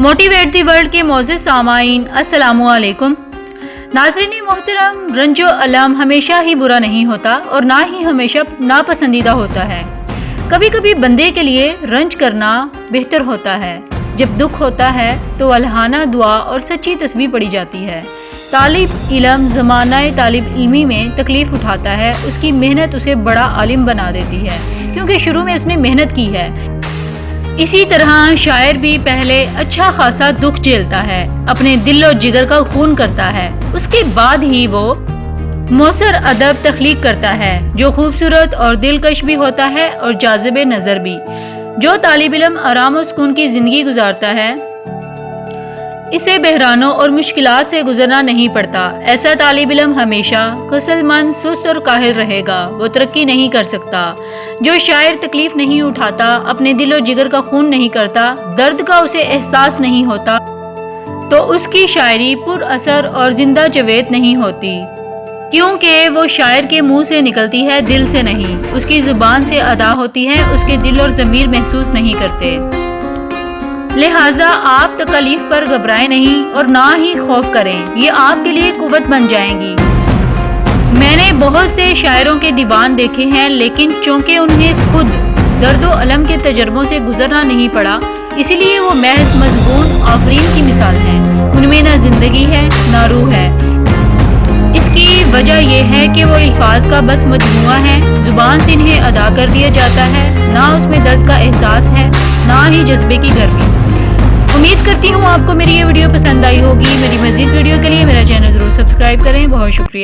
Motivate دی world کے معزز سامعین السلام علیکم۔ ناظرین محترم، رنج و الم ہمیشہ ہی برا نہیں ہوتا اور نہ ہی ہمیشہ ناپسندیدہ ہوتا ہے۔ کبھی کبھی بندے کے لیے رنج کرنا بہتر ہوتا ہے۔ جب دکھ ہوتا ہے تو الہانہ دعا اور سچی تسبیح پڑھی جاتی ہے۔ طالب علم زمانہ طالب علمی میں تکلیف اٹھاتا ہے، اس کی محنت اسے بڑا عالم بنا دیتی ہے کیونکہ شروع میں اس نے محنت کی ہے۔ اسی طرح شاعر بھی پہلے اچھا خاصا دکھ جھیلتا ہے، اپنے دل و جگر کا خون کرتا ہے، اس کے بعد ہی وہ مؤثر ادب تخلیق کرتا ہے جو خوبصورت اور دلکش بھی ہوتا ہے اور جاذب نظر بھی۔ جو طالب علم آرام و سکون کی زندگی گزارتا ہے اسے بحرانوں اور مشکلات سے گزرنا نہیں پڑتا۔ ایسا طالب علم ہمیشہ کسل مند، سست اور کاہل رہے گا، وہ ترقی نہیں کر سکتا۔ جو شاعر تکلیف نہیں اٹھاتا، اپنے دل و جگر کا خون نہیں کرتا، درد کا اسے احساس نہیں ہوتا، تو اس کی شاعری پر اثر اور زندہ جاوید نہیں ہوتی، کیونکہ وہ شاعر کے منہ سے نکلتی ہے، دل سے نہیں، اس کی زبان سے ادا ہوتی ہے، اس کے دل اور ضمیر محسوس نہیں کرتے۔ لہٰذا آپ تکالیف پر گھبرائیں نہیں اور نہ ہی خوف کریں، یہ آپ کے لیے قوت بن جائیں گی۔ میں نے بہت سے شاعروں کے دیوان دیکھے ہیں، لیکن چونکہ انہیں خود درد و الم کے تجربوں سے گزرنا نہیں پڑا، اسی لیے وہ محض مضمون آفرین کی مثال ہیں۔ ان میں نہ زندگی ہے نہ روح ہے۔ اس کی وجہ یہ ہے کہ وہ الفاظ کا بس مجموعہ ہے، زبان سے انہیں ادا کر دیا جاتا ہے، نہ اس میں درد کا احساس ہے نہ ہی جذبے کی گرمی۔ امید کرتی ہوں آپ کو میری یہ ویڈیو پسند آئی ہوگی۔ میری مزید ویڈیو کے لیے میرا چینل ضرور سبسکرائب کریں۔ بہت شکریہ۔